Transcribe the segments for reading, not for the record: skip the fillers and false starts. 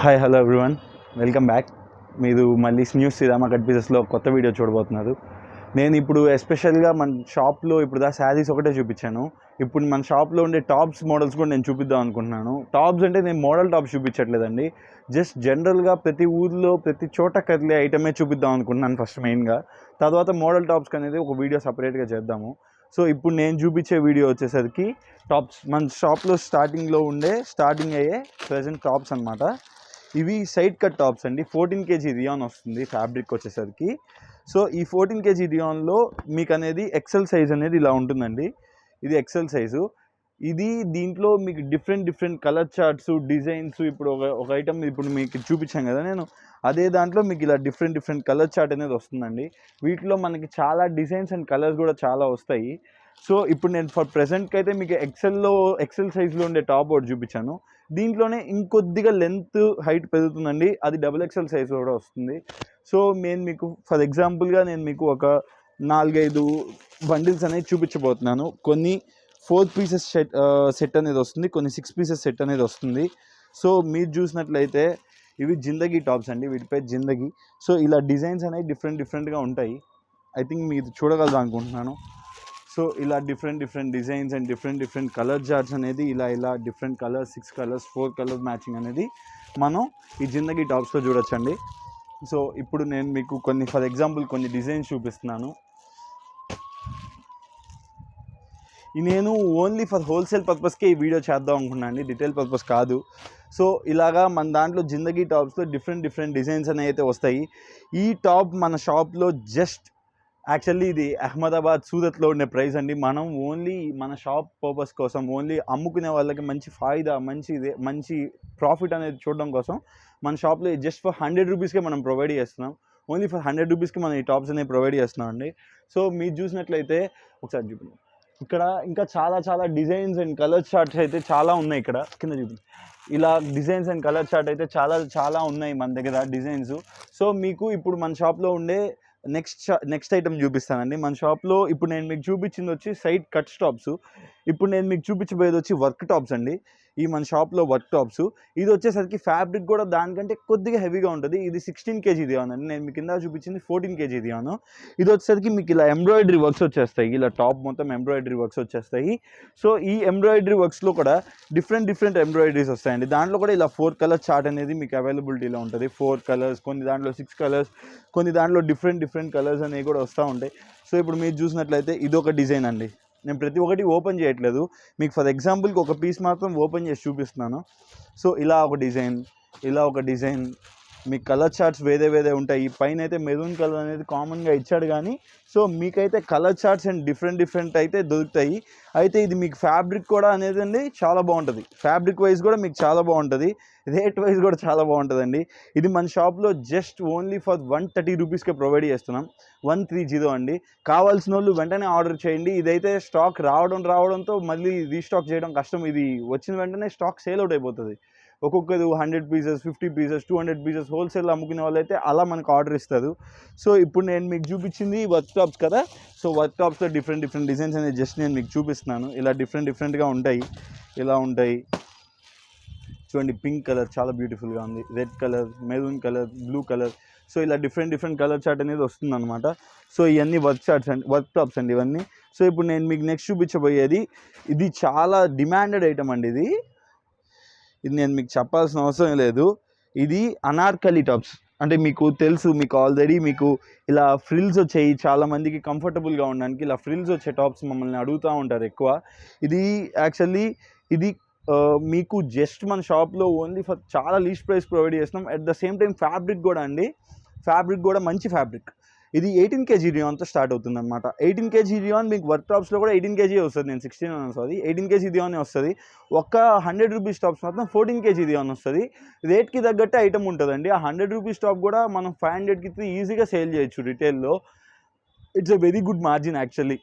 Hi hello everyone, welcome back. మీరు మళ్ళీ news Srirama cut పీసెస్లో కొత్త వీడియో చూడబోతున్నారు. నేను ఇప్పుడు ఎస్పెషల్గా మన షాప్లో ఇప్పుడు శారీస్ ఒకటే చూపించాను. ఇప్పుడు మన షాప్లో ఉండే టాప్స్ మోడల్స్ కూడా నేను చూపిద్దాం అనుకుంటున్నాను. టాప్స్ అంటే నేను మోడల్ టాప్స్ చూపించట్లేదండి, జస్ట్ జనరల్గా ప్రతి ఊర్లో ప్రతి చోట కదిలే ఐటమే చూపిద్దాం అనుకుంటున్నాను ఫస్ట్ మెయిన్గా. తర్వాత మోడల్ టాప్స్కి అనేది ఒక వీడియో సపరేట్గా చేద్దాము. సో ఇప్పుడు నేను చూపించే వీడియో వచ్చేసరికి టాప్స్, మన షాప్లో స్టార్టింగ్ అయ్యే ప్రెజెంట్ టాప్స్ అనమాట. ఇవి సైడ్ కట్ టాప్స్ అండి. 14 kg రియాన్ వస్తుంది ఫ్యాబ్రిక్ వచ్చేసరికి. సో ఈ 14 kg రియాన్లో మీకు అనేది ఎక్సెల్ సైజ్ అనేది ఇలా ఉంటుందండి. ఇది ఎక్సెల్ సైజు. దీంట్లో మీకు డిఫరెంట్ కలర్ చార్ట్స్, డిజైన్స్, ఇప్పుడు ఒక ఐటమ్ ఇప్పుడు మీకు చూపించాను కదా నేను, అదే దాంట్లో మీకు ఇలా డిఫరెంట్ కలర్ చార్ట్ అనేది వస్తుందండి. వీటిలో మనకి చాలా డిజైన్స్ అండ్ కలర్స్ కూడా చాలా వస్తాయి. సో ఇప్పుడు నేను ఫర్ ప్రెజెంట్కి అయితే మీకు ఎక్సెల్ సైజులో ఉండే టాప్ ఒకటి చూపించాను. దీంట్లోనే ఇంకొద్దిగా లెంత్ హైట్ పెరుగుతుందండి, అది XXL సైజ్ కూడా వస్తుంది. సో నేను మీకు ఫర్ ఎగ్జాంపుల్గా నేను మీకు ఒక 4-5 బండిల్స్ అనేది చూపించబోతున్నాను. కొన్ని 4 pieces సెట్ అనేది వస్తుంది, కొన్ని 6 pieces సెట్ అనేది వస్తుంది. సో మీరు చూసినట్లయితే ఇవి జిందగీ టాప్స్ అండి, వీటిపై జిందగీ. సో ఇలా డిజైన్స్ అనేవి డిఫరెంట్గా ఉంటాయి. ఐ థింక్ మీరు చూడగలరు అనుకుంటున్నాను. సో ఇలా different designs and different colour charts అనేది ఇలా different colours, 6 colours, 4 colour matching అనేది మనం ఈ జిందగీ టాప్స్లో చూడొచ్చండి. సో ఇప్పుడు నేను మీకు ఫర్ ఎగ్జాంపుల్ కొన్ని డిజైన్స్ చూపిస్తున్నాను. నేను ఓన్లీ ఫర్ హోల్సేల్ పర్పస్కే ఈ వీడియో చేద్దాం అనుకున్నాను అండి, డీటెయిల్ పర్పస్ కాదు. సో ఇలాగా మన దాంట్లో జిందగీ టాప్స్లో డిఫరెంట్ డిజైన్స్ అనేవి అయితే వస్తాయి. ఈ టాప్ మన షాప్లో జస్ట్ యాక్చువల్లీ ఇది అహ్మదాబాద్, సూరత్లో ఉండే ప్రైస్ అండి. మనం ఓన్లీ మన షాప్ పర్పస్ కోసం, ఓన్లీ అమ్ముకునే వాళ్ళకి మంచి ఫాయిదా, మంచి ప్రాఫిట్ అనేది చూడడం కోసం మన షాప్లో జస్ట్ ఫర్ 100 రూపీస్కే మనం ప్రొవైడ్ చేస్తున్నాం. ఓన్లీ ఫర్ 100 రూపీస్కి మనం ఈ టాప్స్ అనేవి ప్రొవైడ్ చేస్తున్నాం అండి. సో మీరు చూసినట్లయితే ఒకసారి చూపించండి. ఇక్కడ ఇంకా చాలా డిజైన్స్ అండ్ కలర్ చార్ట్స్ అయితే చాలా ఉన్నాయి. ఇక్కడ కింద చూపించండి. ఇలా డిజైన్స్ అండ్ కలర్ చార్ట్ అయితే చాలా ఉన్నాయి మన దగ్గర డిజైన్స్. సో మీకు ఇప్పుడు మన షాప్లో ఉండే నెక్స్ట్ ఐటమ్ చూపిస్తానండి. మన షాప్లో ఇప్పుడు నేను మీకు చూపించింది వచ్చి సైడ్ కట్ టాప్స్. ఇప్పుడు నేను మీకు చూపించబోయేది వచ్చి వర్క్ టాప్స్ అండి. ఈ మన షాప్లో వర్క్ టాప్స్. ఇది వచ్చేసరికి ఫ్యాబ్రిక్ కూడా దానికంటే కొద్దిగా హెవీగా ఉంటుంది. ఇది 16 kg దివాన్ అండి. నేను మీకు కింద చూపించింది 14 kg దివాను. ఇది వచ్చేసరికి మీకు ఇలా ఎంబ్రాయిడరీ వర్క్స్ వచ్చేస్తాయి. ఇలా టాప్ మొత్తం ఎంబ్రాయిడరీ వర్క్స్ వచ్చేస్తాయి. సో ఈ ఎంబ్రాయిడరీ వర్క్స్లో కూడా డిఫరెంట్ ఎంబ్రాయిడరీస్ వస్తాయండి. దాంట్లో కూడా ఇలా 4 కలర్ చార్ట్ అనేది మీకు అవైలబిలిటీలో ఉంటుంది. 4 కలర్స్, కొన్ని దాంట్లో 6 కలర్స్, కొన్ని దాంట్లో డిఫరెంట్ కలర్స్ అనేవి కూడా వస్తూ ఉంటాయి. సో ఇప్పుడు మీరు చూసినట్లయితే ఇదొక డిజైన్ అండి. నేను ప్రతి ఒక్కటి ఓపెన్ చేయట్లేదు, మీకు ఫర్ ఎగ్జాంపుల్కి ఒక పీస్ మాత్రం ఓపెన్ చేసి చూపిస్తున్నాను. సో ఇలా ఒక డిజైన్ మీకు కలర్ చార్ట్స్ వేరే ఉంటాయి. పైన అయితే మెరూన్ కలర్ అనేది కామన్గా ఇచ్చాడు, కానీ సో మీకైతే కలర్ చార్ట్స్ అండ్ డిఫరెంట్ అయితే దొరుకుతాయి. అయితే ఇది మీకు ఫ్యాబ్రిక్ కూడా అనేది అండి చాలా బాగుంటుంది. ఫ్యాబ్రిక్ వైజ్ కూడా మీకు చాలా బాగుంటుంది, రేట్ వైజ్ కూడా చాలా బాగుంటుందండి. ఇది మన షాప్లో జస్ట్ ఓన్లీ ఫర్ 130 రూపీస్కే ప్రొవైడ్ చేస్తున్నాం. 130 అండి. కావాల్సిన వాళ్ళు వెంటనే ఆర్డర్ చేయండి. ఇదైతే స్టాక్ రావడంతో మళ్ళీ రీస్టాక్ చేయడం కష్టం. ఇది వచ్చిన వెంటనే స్టాక్ సేల్ అవుట్ అయిపోతుంది. ఒక్కొక్కరు 100 pieces, 50 pieces, 200 pieces హోల్సేల్ అమ్ముకునే వాళ్ళు అయితే అలా మనకు ఆర్డర్ ఇస్తారు. సో ఇప్పుడు నేను మీకు చూపించింది వర్క్ టాప్స్ కదా. సో వర్క్ టాప్స్లో డిఫరెంట్ డిజైన్స్ అనేది జస్ట్ నేను మీకు చూపిస్తున్నాను. ఇలా డిఫరెంట్గా ఉంటాయి. ఇలా ఉంటాయి చూడండి. పింక్ కలర్ చాలా బ్యూటిఫుల్గా ఉంది, red colour, maroon colour, blue colour. So ఇలా డిఫరెంట్ కలర్ చార్ట్ అనేది వస్తుంది అనమాట. సో ఇవన్నీ వర్క్ టాప్స్ అండి ఇవన్నీ. సో ఇప్పుడు నేను మీకు నెక్స్ట్ చూపించబోయేది, ఇది చాలా డిమాండెడ్ ఐటమ్ అండి. ఇది నేను మీకు చెప్పాల్సిన అవసరం లేదు. ఇది అనార్కలి టాప్స్ అంటే మీకు తెలుసు, మీకు ఆల్రెడీ మీకు ఇలా ఫ్రిల్స్ వచ్చాయి. చాలామందికి కంఫర్టబుల్గా ఉండడానికి ఇలా ఫ్రిల్స్ వచ్చే టాప్స్ మమ్మల్ని అడుగుతూ ఉంటారు ఎక్కువ. యాక్చువల్లీ ఇది మీకు జస్ట్ మన షాప్లో ఓన్లీ ఫర్ చాలా లీస్ట్ ప్రైస్ ప్రొవైడ్ చేస్తున్నాం. At the same time fabric కూడా మంచి ఫ్యాబ్రిక్. ఇది 18 kg రియాన్తో స్టార్ట్ అవుతుంది అనమాట. 18 kg రియాన్ మీకు వర్క్ టాప్స్లో కూడా 18 kg వస్తుంది. నేను 16 అన్నాను, సారీ, 18 kg రియాన్ వస్తుంది. ఒక్క 100 రూపీస్ టాప్స్ మాత్రం 14 kg రియాన్ వస్తుంది. రేట్కి తగ్గట్టు ఐటమ్ ఉంటుందండి. ఆ 100 రూపీస్ టాప్ కూడా మనం 500కి ఈజీగా సేల్ చేయొచ్చు రిటైల్లో. It's a very good margin actually.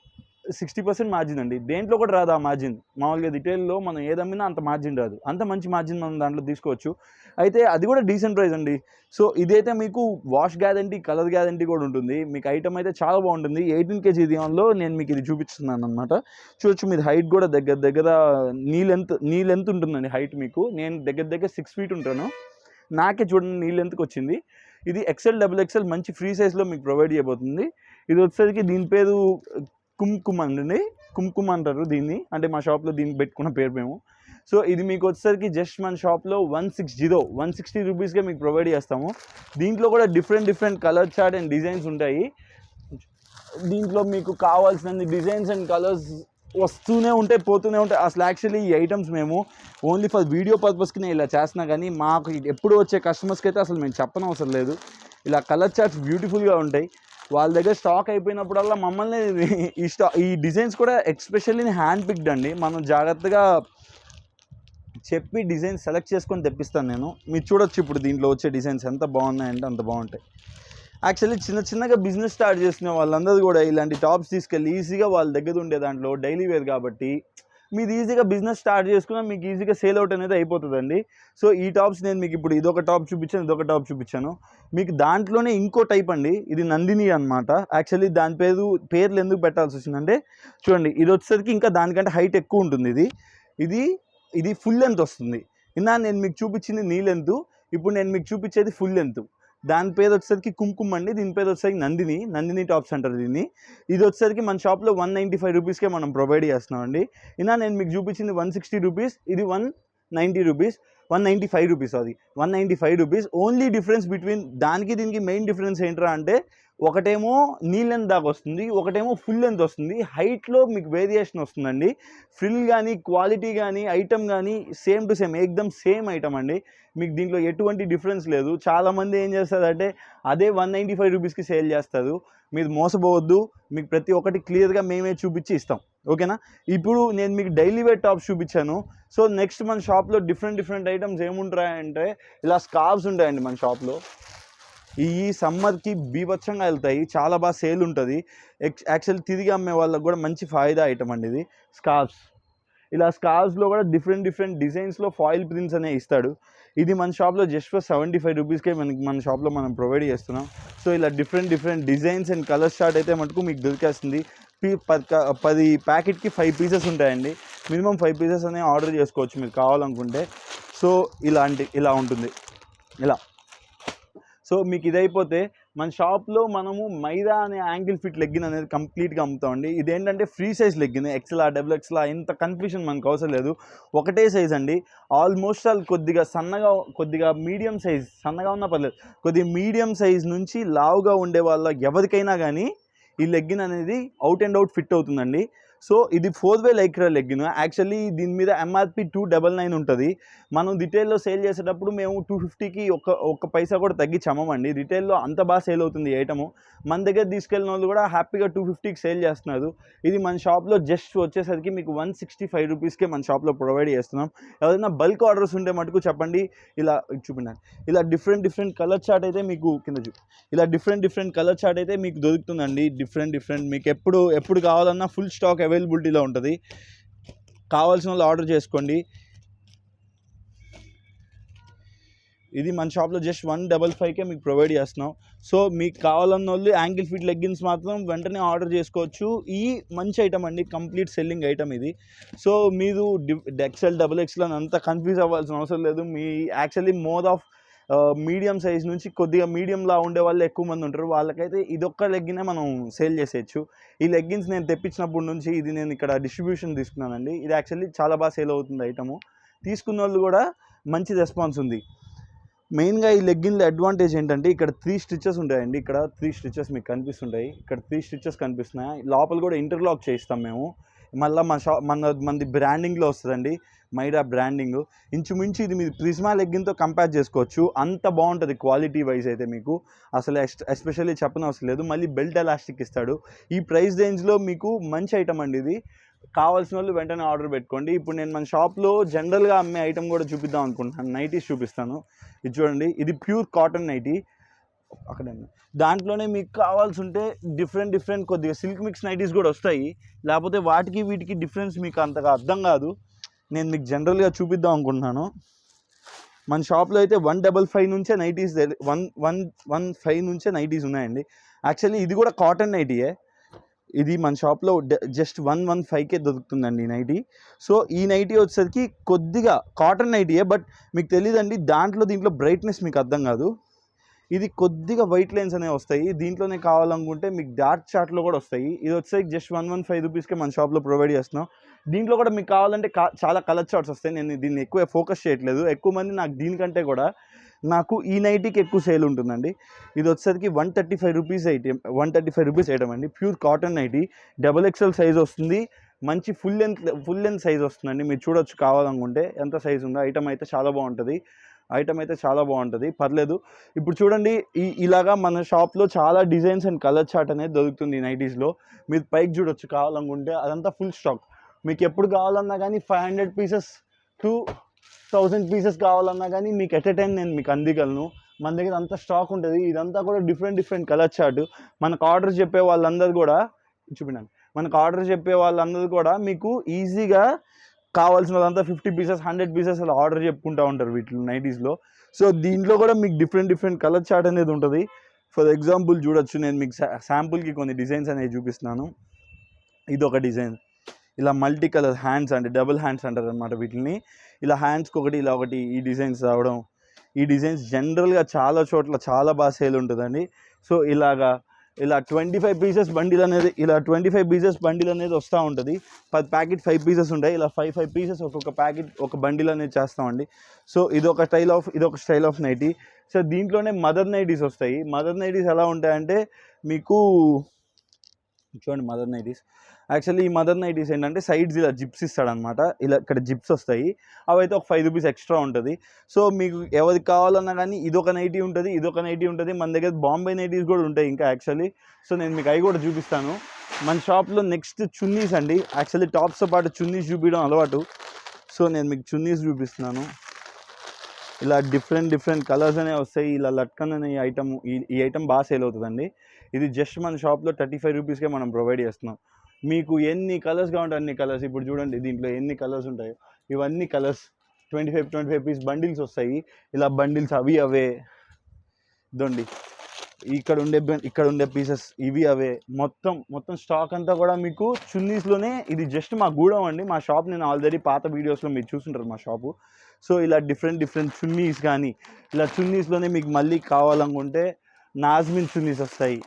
60% margin అండి. దేంట్లో కూడా రాదు ఆ మార్జిన్. మామూలుగా రిటైల్లో మనం ఏదమ్మినా అంత మార్జిన్ రాదు, అంత మంచి మార్జిన్ మనం దాంట్లో తీసుకోవచ్చు. అయితే అది కూడా డీసెంట్ ప్రైస్ అండి. సో ఇదైతే మీకు వాష్ గ్యారంటీ, కలర్ గ్యారంటీ కూడా ఉంటుంది. మీకు ఐటమ్ అయితే చాలా బాగుంటుంది. 18 kg దియాన్లో నేను మీకు ఇది చూపిస్తున్నాను అనమాట. చూడొచ్చు, మీరు హైట్ కూడా దగ్గర నీ లెంత్ ఉంటుందండి హైట్ మీకు. నేను దగ్గర 6 feet ఉంటాను. నాకే చూడండి నీ లెంత్కి వచ్చింది. ఇది ఎక్సెల్ డబుల్ ఎక్సెల్ మంచి ఫ్రీ సైజ్లో మీకు ప్రొవైడ్ చేయబోతుంది. ఇది వచ్చేసరికి దీని పేరు కుంకుమ అండి, కుంకుమ అంటారు దీన్ని, అంటే మా షాప్లో దీనికి పెట్టుకున్న పేరు మేము. సో ఇది మీకు వచ్చేసరికి జస్ట్ మన షాప్లో 160 రూపీస్కే మీకు ప్రొవైడ్ చేస్తాము. దీంట్లో కూడా different colour chart and designs ఉంటాయి. దీంట్లో మీకు కావాల్సిన డిజైన్స్ అండ్ కలర్స్ వస్తూనే ఉంటాయి, పోతూనే ఉంటాయి. అసలు యాక్చువల్లీ ఈ ఐటమ్స్ మేము ఓన్లీ ఫర్ వీడియో పర్పస్కి ఇలా చేస్తున్నా, కానీ మాకు ఎప్పుడు వచ్చే కస్టమర్స్కి అయితే అసలు మేము చెప్పనవసరం లేదు. ఇలా కలర్ చార్ట్స్ బ్యూటిఫుల్గా ఉంటాయి. వాళ్ళ దగ్గర స్టాక్ అయిపోయినప్పుడల్లా మమ్మల్ని ఈ డిజైన్స్ కూడా ఎక్స్పెషల్లీ హ్యాండ్ పిక్డ్ అండి. మనం జాగ్రత్తగా చెప్పి డిజైన్ సెలెక్ట్ చేసుకొని తెప్పిస్తాను నేను. మీరు చూడొచ్చు ఇప్పుడు దీంట్లో వచ్చే డిజైన్స్ ఎంత బాగున్నాయంటే అంత బాగుంటాయి. యాక్చువల్లీ చిన్నగా బిజినెస్ స్టార్ట్ చేసిన వాళ్ళందరూ కూడా ఇలాంటి టాప్స్ తీసుకెళ్ళి ఈజీగా వాళ్ళ దగ్గర ఉండే దాంట్లో డైలీ వేర్ కాబట్టి మీరు ఈజీగా బిజినెస్ స్టార్ట్ చేసుకున్నా మీకు ఈజీగా సేల్ అవుట్ అనేది అయిపోతుందండి. సో ఈ టాప్స్ నేను మీకు ఇప్పుడు ఇదొక టాప్ చూపించాను. మీకు దాంట్లోనే ఇంకో టైప్ అండి, ఇది నందిని అనమాట. యాక్చువల్లీ దాని పేర్లు ఎందుకు పెట్టాల్సి వచ్చిందంటే చూడండి, ఇది వచ్చేసరికి ఇంకా దానికంటే హైట్ ఎక్కువ ఉంటుంది. ఇది ఫుల్ లెంత్ వస్తుంది. నేను మీకు చూపించింది నీ లెంత్, ఇప్పుడు నేను మీకు చూపించేది ఫుల్ లెంత్. దాని పేరు వచ్చేసరికి కుంకుమ అండి, దీని పేరు వచ్చేసరికి నందిని టాప్స్ అంటారు దీన్ని. ఇది వచ్చేసరికి మన షాప్లో 195 రూపీస్కే మనం ప్రొవైడ్ చేస్తున్నాం అండి. నేను మీకు చూపించింది 160 రూపీస్, ఇది 195 రూపీస్. ఓన్లీ డిఫరెన్స్ బిట్వీన్ దానికి దీనికి మెయిన్ డిఫరెన్స్ ఏంట్రా అంటే, ఒకటేమో నీ లెంత్ దాకా వస్తుంది, ఒకటేమో ఫుల్ లెంత్ వస్తుంది. హైట్లో మీకు వేరియేషన్ వస్తుందండి. ఫ్రిల్ కానీ క్వాలిటీ కానీ ఐటమ్ కానీ సేమ్ టు సేమ్ ఏకదమ్ సేమ్ ఐటమ్ అండి. మీకు దీంట్లో ఎటువంటి డిఫరెన్స్ లేదు. చాలామంది ఏం చేస్తారంటే అదే 195 రూపీస్కి సేల్ చేస్తారు. మీరు మోసపోవద్దు, మీకు ప్రతి ఒక్కటి క్లియర్గా మేమే చూపించి ఇస్తాం, ఓకేనా. ఇప్పుడు నేను మీకు డైలీ వేర్ టాప్స్ చూపించాను. సో నెక్స్ట్ మన షాప్లో డిఫరెంట్ ఐటమ్స్ ఏముంటాయంటే ఇలా స్కార్ఫ్స్ ఉంటాయండి మన షాప్లో. ఈ సమ్మర్కి బీభత్సంగా వెళ్తాయి, చాలా బాగా సేల్ ఉంటుంది. యాక్చువల్లీ తిరిగి అమ్మే వాళ్ళకి కూడా మంచి ఫాయిదా ఐటమ్ అండి ఇది స్కార్ఫ్స్. ఇలా స్కార్ఫ్స్లో కూడా డిఫరెంట్ డిజైన్స్లో ఫాయిల్ ప్రింట్స్ అనేవి ఇస్తాడు. ఇది మన షాప్లో జస్ట్ ఫర్ 75 రూపీస్కే మన షాప్లో మనం ప్రొవైడ్ చేస్తున్నాం. సో ఇలా different designs and colour chart అయితే మటుకు మీకు దొరికేస్తుంది. 10 ప్యాకెట్కి 5 పీసెస్ ఉంటాయండి. మినిమం 5 పీసెస్ అనేవి ఆర్డర్ చేసుకోవచ్చు మీరు కావాలనుకుంటే. సో ఇలా ఉంటుంది ఇలా. సో మీకు ఇది అయిపోతే మన షాప్లో మనము మైదా అనే యాంగిల్ ఫిట్ లెగ్గిన్ అనేది కంప్లీట్గా అమ్ముతామండి. ఇదేంటంటే free size legging, XL double XL ఇంత కన్ఫ్యూషన్ మనకు అవసరం లేదు. ఒకటే సైజ్ అండి. ఆల్మోస్ట్ కొద్దిగా మీడియం సైజ్, సన్నగా ఉన్నా పర్లేదు, కొద్దిగా మీడియం సైజ్ నుంచి లావుగా ఉండే వాళ్ళ ఎవరికైనా కానీ ఈ లెగ్గిన్ అనేది అవుట్ అండ్ అవుట్ ఫిట్ అవుతుందండి. సో ఇది 4-way లైక్రా లెగ్గిన్. యాక్చువల్లీ దీని మీద MRP 299 ఉంటుంది. మనం రిటైల్లో సేల్ చేసేటప్పుడు మేము 250కి ఒక్క పైసా కూడా తగ్గించి అమ్మమండి. రిటైల్లో అంత బాగా సేల్ అవుతుంది ఐటము. మన దగ్గర తీసుకెళ్ళిన వాళ్ళు కూడా హ్యాపీగా 250కి సేల్ చేస్తున్నారు. ఇది మన షాప్లో జస్ట్ వచ్చేసరికి మీకు 165 రూపీస్కే మన షాప్లో ప్రొవైడ్ చేస్తున్నాం. ఎవరైనా బల్క్ ఆర్డర్స్ ఉంటే మటుకు చెప్పండి. ఇలా చూపించండి. ఇలా డిఫరెంట్ కలర్ చార్ట్ అయితే మీకు ఇలా డిఫరెంట్ కలర్ చార్ట్ అయితే మీకు దొరుకుతుందండి. డిఫరెంట్ మీకు ఎప్పుడు కావాలన్నా ఫుల్ స్టాక్ అవైలబిలిటీలో ఉంటుంది. కావాల్సిన వాళ్ళు ఆర్డర్ చేసుకోండి. ఇది మన షాప్లో జస్ట్ 155కే మీకు ప్రొవైడ్ చేస్తున్నాం. సో మీకు కావాలన్న వాళ్ళు యాంగిల్ ఫిట్ లెగ్గిన్స్ మాత్రం వెంటనే ఆర్డర్ చేసుకోవచ్చు. ఈ మంచి ఐటమ్ అండి, కంప్లీట్ సెల్లింగ్ ఐటమ్ ఇది. సో మీరు XL డబుల్ XL అని అంత కన్ఫ్యూజ్ అవ్వాల్సిన అవసరం లేదు. మీ actually more of medium size నుంచి కొద్దిగా మీడియంలా ఉండే వాళ్ళు ఎక్కువ మంది ఉంటారు. వాళ్ళకైతే ఇదొక్క లెగ్గినే మనం సేల్ చేసేయచ్చు. ఈ లెగ్గిన్స్ నేను తెప్పించినప్పటి నుంచి ఇది నేను ఇక్కడ డిస్ట్రిబ్యూషన్ తీసుకున్నానండి. ఇది యాక్చువల్లీ చాలా బాగా సేల్ అవుతుంది ఐటము. తీసుకున్న వాళ్ళు కూడా మంచి రెస్పాన్స్ ఉంది. మెయిన్గా ఈ లెగ్గిన్లో అడ్వాంటేజ్ ఏంటంటే ఇక్కడ 3 స్టిచెస్ ఉంటాయండి. ఇక్కడ 3 స్టిచెస్ మీకు కనిపిస్తుంటాయి. ఇక్కడ 3 స్టిచెస్ కనిపిస్తున్నాయి. లోపల కూడా ఇంటర్లాక్ చేయిస్తాం మేము. మళ్ళీ మనది బ్రాండింగ్లో వస్తుందండి, మైడా బ్రాండింగ్. ఇంచుమించు ఇది మీరు ప్రిజ్మా లెగ్గిన్తో కంపేర్ చేసుకోవచ్చు. అంత బాగుంటుంది క్వాలిటీ వైజ్ అయితే మీకు అసలు ఎస్పెషల్లీ చెప్పనవసరం లేదు. మళ్ళీ బెల్ట్ ఎలాస్టిక్ ఇస్తాడు. ఈ ప్రైస్ రేంజ్లో మీకు మంచి ఐటమ్ అండి ఇది. కావాల్సిన వాళ్ళు వెంటనే ఆర్డర్ పెట్టుకోండి. ఇప్పుడు నేను మన షాప్లో జనరల్గా అమ్మే ఐటమ్ కూడా చూపిద్దాం అనుకుంటున్నాను. నైటీస్ చూపిస్తాను. ఇది చూడండి, ఇది ప్యూర్ కాటన్ నైటీ. అక్కడ దాంట్లోనే మీకు కావాల్సి ఉంటే డిఫరెంట్ కొద్దిగా సిల్క్ మిక్స్ నైటీస్ కూడా వస్తాయి. లేకపోతే వాటికి వీటికి డిఫరెన్స్ మీకు అంతగా అర్థం కాదు. నేను మీకు జనరల్గా చూపిద్దాం అనుకుంటున్నాను. మన షాప్లో అయితే 155 నుంచే నైటీస్ 115 నుంచే నైటీస్ ఉన్నాయండి. యాక్చువల్లీ ఇది కూడా కాటన్ నైటీయే. ఇది మన షాప్లో జస్ట్ 115కే దొరుకుతుందండి ఈ నైటీ. సో ఈ నైటీ వచ్చేసరికి కొద్దిగా కాటన్ నైటీయే, బట్ మీకు తెలియదండి దీంట్లో బ్రైట్నెస్ మీకు అర్థం కాదు. ఇది కొద్దిగా వైట్ లైన్స్ అనేవి వస్తాయి. దీంట్లోనే కావాలనుకుంటే మీకు డార్క్ చార్ట్లో కూడా వస్తాయి. ఇది వచ్చేసరికి జస్ట్ 115 రూపీస్కే మన షాప్లో ప్రొవైడ్ చేస్తున్నాం. దీంట్లో కూడా మీకు కావాలంటే చాలా కలర్ చార్ట్స్ వస్తాయి. నేను దీన్ని ఎక్కువ ఫోకస్ చేయట్లేదు. ఎక్కువ మంది నాకు దీనికంటే కూడా నాకు ఈ నైటీకి ఎక్కువ సేల్ ఉంటుందండి. ఇది వచ్చేసరికి 135 రూపీస్ ఐటమ్ అండి. Pure cotton nightie, XXL size వస్తుంది. మంచి ఫుల్ లెంత్ సైజ్ వస్తుందండి. మీరు చూడొచ్చు కావాలనుకుంటే ఎంత సైజ్ ఉందో. ఐటమ్ అయితే చాలా బాగుంటుంది. పర్లేదు. ఇప్పుడు చూడండి, ఇలాగా మన షాప్లో చాలా డిజైన్స్ అండ్ కలర్ చార్ట్ అనేది దొరుకుతుంది ఈ నైటీస్లో. మీరు పైకి చూడొచ్చు కావాలనుకుంటే. అదంతా ఫుల్ స్టాక్. మీకు ఎప్పుడు కావాలన్నా కానీ 500 పీసెస్ టు 1000 పీసెస్ కావాలన్నా కానీ మీకు ఎట్ ఎ టైం నేను మీకు అందిగలను. మన దగ్గర అంతా స్టాక్ ఉంటుంది. ఇదంతా కూడా డిఫరెంట్ కలర్ చార్ట్. మనకు ఆర్డర్ చెప్పే వాళ్ళందరూ కూడా మీకు ఈజీగా కావాల్సినదంతా 50 పీసెస్ 100 పీసెస్ అలా ఆర్డర్ చెప్పుకుంటూ ఉంటారు వీటిలో నైటీస్లో. సో దీంట్లో కూడా మీకు డిఫరెంట్ కలర్ చార్ట్ అనేది ఉంటుంది. ఫర్ ఎగ్జాంపుల్ చూడొచ్చు, నేను మీకు శాంపుల్కి కొన్ని డిజైన్స్ అనేవి చూపిస్తున్నాను. ఇది ఒక డిజైన్. ఇలా మల్టీ కలర్ హ్యాండ్స్ అంటే డబుల్ హ్యాండ్స్ అంటారు అనమాట వీటిని. ఇలా హ్యాండ్స్కి ఒకటి ఈ డిజైన్స్ రావడం. ఈ డిజైన్స్ జనరల్గా చాలా చోట్ల చాలా బాగా సేల్ ఉంటుందండి. సో ఇలా 25 పీసెస్ బండిల్ అనేది వస్తూ ఉంటుంది. 10 ప్యాకెట్ 5 పీసెస్ ఉంటాయి. ఇలా 5 పీసెస్ ఒక్కొక్క ప్యాకెట్ ఒక బండిల్ అనేది చేస్తామండి. సో ఇదొక స్టైల్ ఆఫ్ నైటీ. సో దీంట్లోనే మదర్ నైటీస్ వస్తాయి. మదర్ నైటీస్ ఎలా ఉంటాయంటే మీకు చూడండి, మదర్ నైటీస్ యాక్చువల్లీ ఈ మదర్ నైటీస్ ఏంటంటే సైడ్స్ ఇలా జిప్స్ ఇస్తాడనమాట. ఇలా ఇక్కడ జిప్స్ వస్తాయి. అవైతే ఒక 5 రూపీస్ ఎక్స్ట్రా ఉంటుంది. సో మీకు ఎవరికి కావాలన్నా కానీ ఇదొక నైటీ ఉంటుంది. మన దగ్గర బాంబే నైటీస్ కూడా ఉంటాయి ఇంకా యాక్చువల్లీ. సో నేను మీకు అవి కూడా చూపిస్తాను. మన షాప్లో నెక్స్ట్ చున్నీస్ అండి. యాక్చువల్లీ టాప్స్తో పాటు చున్నీస్ చూపించడం అలవాటు. సో నేను మీకు చున్నీస్ చూపిస్తున్నాను. ఇలా డిఫరెంట్ కలర్స్ అనేవి వస్తాయి. ఇలా లట్కన్ అనే ఈ ఐటమ్ బాగా సేల్ అవుతుందండి. ఇది జస్ట్ మన షాప్లో 35 రూపీస్కే మనం ప్రొవైడ్ చేస్తున్నాం. మీకు ఎన్ని కలర్స్ కావాలంటే అన్ని కలర్స్. ఇప్పుడు చూడండి దీంట్లో ఎన్ని కలర్స్ ఉంటాయో. ఇవన్నీ కలర్స్ 25 పీస్ బండిల్స్ వస్తాయి. ఇలా బండిల్స్ అవే ఇదండి. ఇక్కడ ఉండే పీసెస్ ఇవి అవే. మొత్తం స్టాక్ అంతా కూడా మీకు చున్నీస్లోనే. ఇది జస్ట్ మా గూడెం అండి. మా షాప్ నేను ఆల్రెడీ పాత వీడియోస్లో మీరు చూసుంటారు మా షాపు. సో ఇలా డిఫరెంట్ చున్నీస్ కానీ ఇలా చున్నీస్లోనే మీకు మళ్ళీ కావాలనుకుంటే నాజ్మిన్ చున్నీస్ వస్తాయి.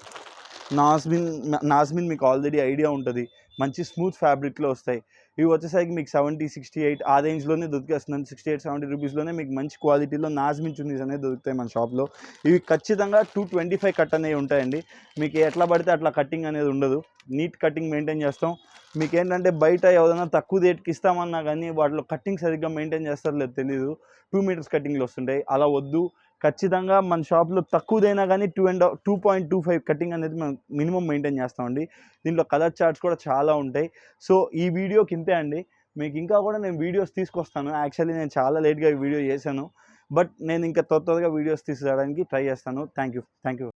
నాజ్మిన్ మీకు ఆల్రెడీ ఐడియా ఉంటుంది. మంచి స్మూత్ ఫ్యాబ్రిక్లో వస్తాయి. ఇవి వచ్చేసరికి మీకు 70, 68 ఆ రేంజ్లోనే దొరికేస్తున్నాను. 68, 70 రూపీస్లోనే మీకు మంచి క్వాలిటీలో నాజ్మిన్ చున్నీస్ అనేది దొరుకుతాయి మన షాప్లో. ఇవి ఖచ్చితంగా 225 కట్ అనేవి ఉంటాయండి. మీకు ఎట్లా పడితే అట్లా కటింగ్ అనేది ఉండదు. నీట్ కటింగ్ మెయింటైన్ చేస్తాం. మీకు ఏంటంటే బయట ఎవరైనా తక్కువ రేట్కి ఇస్తామన్నా కానీ వాటిలో కటింగ్ సరిగ్గా మెయింటైన్ చేస్తారో లేదు తెలీదు. 2 మీటర్స్ కటింగ్లు వస్తుంటాయి. అలా వద్దు. ఖచ్చితంగా మన షాప్లో తక్కువదైనా కానీ 2.25 కటింగ్ అనేది మనం మినిమం మెయింటైన్ చేస్తామండి. దీంట్లో కలర్ చార్ట్స్ కూడా చాలా ఉంటాయి. సో ఈ వీడియోకి ఇంతే అండి. మీకు ఇంకా కూడా నేను వీడియోస్ తీసుకొస్తాను. యాక్చువల్లీ నేను చాలా లేట్గా ఈ వీడియో చేశాను. బట్ నేను ఇంకా త్వరగా వీడియోస్ తీసుకురావడానికి ట్రై చేస్తాను. Thank you.